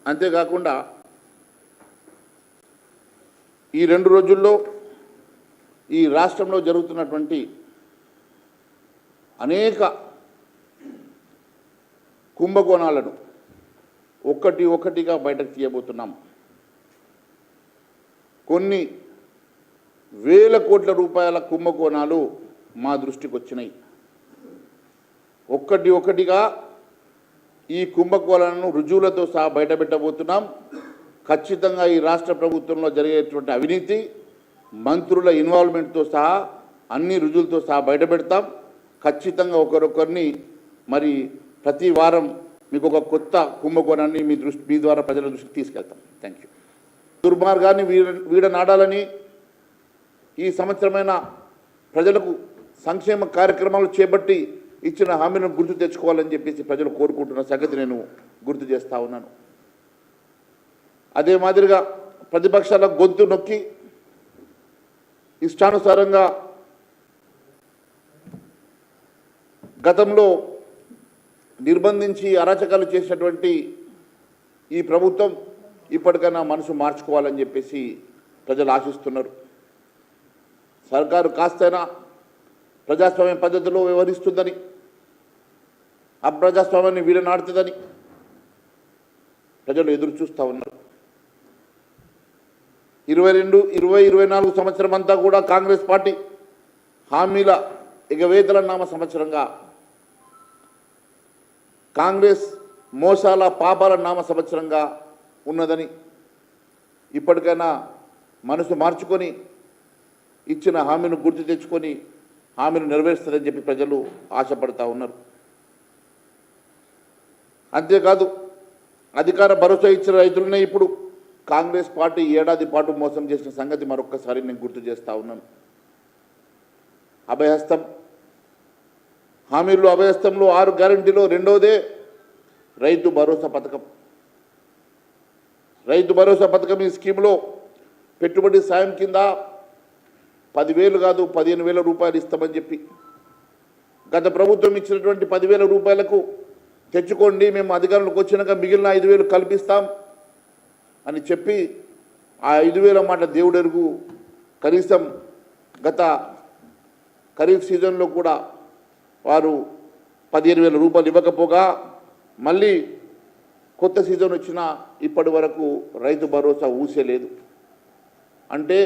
అంతేకాకుండా ఈ 2 రోజుల్లో ఈ రాష్ట్రంలో జరుగుతున్నటువంటి అనేక కుంభకోణాలను ఒక్కటిగా బయటకు తీయబోతున్నాం. కొన్ని వేల కోట్ల రూపాయల కుంభకోణాలు మా దృష్టికి వచ్చినాయి. ఒక్కటిగా ఈ కుంభకోణాలను రుజువులతో సహా బయటపెట్టబోతున్నాం. ఖచ్చితంగా ఈ రాష్ట్ర ప్రభుత్వంలో జరిగేటువంటి అవినీతి, మంత్రుల ఇన్వాల్వ్మెంట్తో సహా అన్ని రుజువులతో సహా బయటపెడతాం. ఖచ్చితంగా ఒకరొకరిని మరి ప్రతి వారం మీకు ఒక కొత్త కుంభకోణాన్ని మీ ద్వారా ప్రజల దృష్టికి తీసుకెళ్తాం. Thank you. దుర్మార్గాన్ని వీడనాడాలని ఈ సంవత్సరమైన ప్రజలకు సంక్షేమ కార్యక్రమాలు చేపట్టి ఇచ్చిన హామీలను గుర్తు తెచ్చుకోవాలని చెప్పేసి ప్రజలు కోరుకుంటున్న సంగతి నేను గుర్తు చేస్తూ ఉన్నాను. అదే మాదిరిగా ప్రతిపక్షాల గొంతు నొక్కి ఇష్టానుసారంగా గతంలో నిర్బంధించి అరాచకాలు చేసినటువంటి ఈ ప్రభుత్వం ఇప్పటికైనా మనసు మార్చుకోవాలని చెప్పేసి ప్రజలు ఆశిస్తున్నారు. సర్కారు కాస్తైనా ప్రజాస్వామ్య పద్ధతిలో వ్యవహరిస్తుందని, అప్రజాస్వామ్యాన్ని వీడనాడుతుందని ప్రజలు ఎదురు చూస్తూ ఉన్నారు. 2022-24 సంవత్సరం అంతా కూడా కాంగ్రెస్ పార్టీ హామీల ఎగవేతల నామ సంవత్సరంగా, కాంగ్రెస్ మోసాల పాపాల నామ సంవత్సరంగా ఉన్నదని, ఇప్పటికైనా మనసు మార్చుకొని ఇచ్చిన హామీని గుర్తు తెచ్చుకొని హామీని నెరవేరుస్తుందని చెప్పి ప్రజలు ఆశపడతా ఉన్నారు. అంతేకాదు అధికార భరోసా ఇచ్చిన రైతులనే ఇప్పుడు కాంగ్రెస్ పార్టీ ఏడాది పాటు మోసం చేసిన సంగతి మరొక్కసారి నేను గుర్తు చేస్తూ ఉన్నాను. అభయహస్తం హామీల్లో, అభయహస్తంలో 6 గ్యారెంటీలో రెండోదే రైతు భరోసా పథకం. రైతు భరోసా పథకం ఈ స్కీమ్లో పెట్టుబడి సాయం కింద 10,000 కాదు 15,000 రూపాయలు ఇస్తామని చెప్పి గత ప్రభుత్వం ఇచ్చినటువంటి 10,000 రూపాయలకు తెచ్చుకోండి, మేము అధికారంలోకి వచ్చినాక మిగిలిన 5,000 కల్పిస్తాం అని చెప్పి ఆ 5,000 మాట దేవుడెరుగు. కనీసం గత ఖరీఫ్ సీజన్లో కూడా వారు 15,000 రూపాయలు ఇవ్వకపోగా మళ్ళీ కొత్త సీజన్ వచ్చినా ఇప్పటి వరకు రైతు భరోసా ఊసేలేదు. అంటే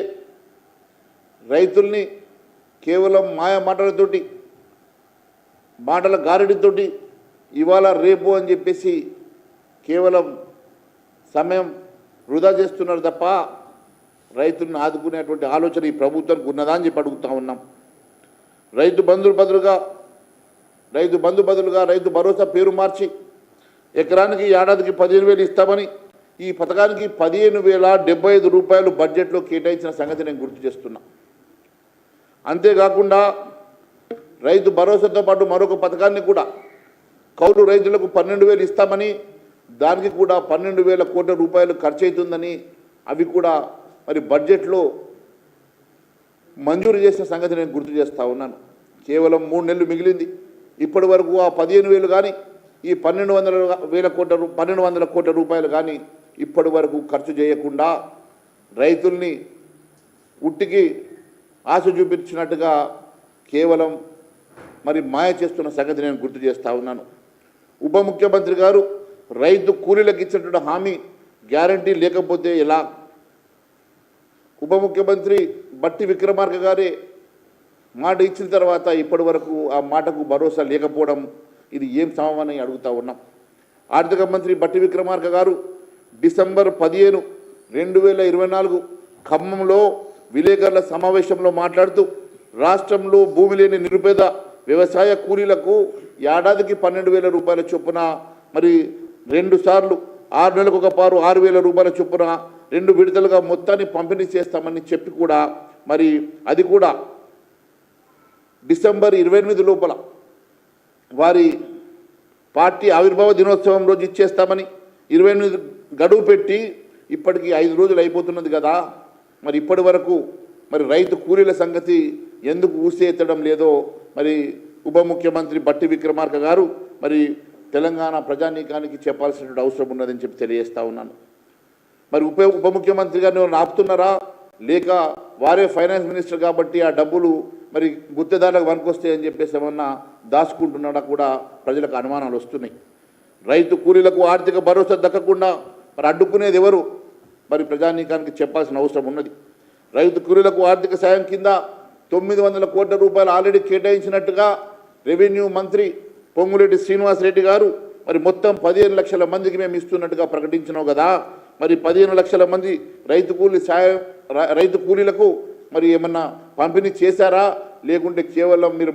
రైతుల్ని కేవలం మాయ మాటలతోటి, మాటల గారడితోటి ఇవాళ రేపు అని చెప్పేసి కేవలం సమయం వృధా చేస్తున్నారు తప్ప రైతులను ఆదుకునేటువంటి ఆలోచన ఈ ప్రభుత్వానికి ఉన్నదా అని చెప్పి అడుగుతూ ఉన్నాం. రైతు బంధు బదులుగా రైతు భరోసా పేరు మార్చి ఎకరానికి ఏడాదికి 15,000 ఇస్తామని ఈ పథకానికి 15,075 రూపాయలు బడ్జెట్లో కేటాయించిన సంగతి నేను గుర్తు చేస్తున్నా. అంతేకాకుండా రైతు భరోసాతో పాటు మరొక పథకాన్ని కూడా కౌలు రైతులకు 12,000 ఇస్తామని, దానికి కూడా 12,000 కోట్ల రూపాయలు ఖర్చు అవుతుందని అవి కూడా మరి బడ్జెట్లో మంజూరు చేసిన సంగతి నేను గుర్తు చేస్తూ ఉన్నాను. కేవలం 3 నెలలు మిగిలింది. ఇప్పటి వరకు ఆ 15,000 కానీ ఈ 1,200 కోట్ల రూపాయలు కానీ ఇప్పటి వరకు ఖర్చు చేయకుండా రైతుల్ని ఉట్టికి ఆశ చూపించినట్టుగా కేవలం మరి మాయ చేస్తున్న సంగతి నేను గుర్తు చేస్తూ ఉన్నాను. ఉప ముఖ్యమంత్రి గారు రైతు కూలీలకు ఇచ్చినటువంటి హామీ గ్యారంటీ లేకపోతే ఎలా? ఉప ముఖ్యమంత్రి బట్టి విక్రమార్క గారే మాట ఇచ్చిన తర్వాత ఇప్పటి వరకు ఆ మాటకు భరోసా లేకపోవడం ఇది ఏం సమమని అడుగుతూ ఉన్నాం. ఆర్థిక మంత్రి బట్టి విక్రమార్క గారు డిసెంబర్ 15, 2024 ఖమ్మంలో విలేకరుల సమావేశంలో మాట్లాడుతూ రాష్ట్రంలో భూమి లేని నిరుపేద వ్యవసాయ కూలీలకు ఏడాదికి 12,000 రూపాయల చొప్పున మరి 2 సార్లు 6 నెలలకు ఒక పారు 6,000 రూపాయల చొప్పున 2 విడతలుగా మొత్తాన్ని పంపిణీ చేస్తామని చెప్పి కూడా మరి అది కూడా డిసెంబర్ 28 లోపల వారి పార్టీ ఆవిర్భావ దినోత్సవం రోజు ఇచ్చేస్తామని 28 గడువు పెట్టి ఇప్పటికి 5 రోజులు అయిపోతున్నది కదా. మరి ఇప్పటి వరకు మరి రైతు కూలీల సంగతి ఎందుకు ఊసేత్తడం లేదో మరి ఉప ముఖ్యమంత్రి బట్టి విక్రమార్క గారు మరి తెలంగాణ ప్రజానీకానికి చెప్పాల్సినటువంటి అవసరం ఉన్నదని చెప్పి తెలియజేస్తా ఉన్నాను. మరి ఉప ముఖ్యమంత్రి గారిని ఆపుతున్నారా, లేక వారే ఫైనాన్స్ మినిస్టర్ కాబట్టి ఆ డబ్బులు మరి గుత్తేదారులకు వనుకొస్తాయని చెప్పేసి ఏమన్నా దాచుకుంటున్నాడా కూడా ప్రజలకు అనుమానాలు వస్తున్నాయి. రైతు కూలీలకు ఆర్థిక భరోసా దక్కకుండా మరి అడ్డుకునేది ఎవరు? మరి ప్రజానీకానికి చెప్పాల్సిన అవసరం ఉన్నది. రైతు కూలీలకు ఆర్థిక సాయం కింద 900 కోట్ల రూపాయలు ఆల్రెడీ కేటాయించినట్టుగా రెవెన్యూ మంత్రి పొంగులేటి శ్రీనివాసరెడ్డి గారు మరి మొత్తం 15 లక్షల మందికి మేము ఇస్తున్నట్టుగా ప్రకటించినావు కదా. మరి 15 లక్షల మంది రైతు కూలీలకు మరి ఏమన్నా పంపిణీ చేశారా, లేకుంటే కేవలం మీరు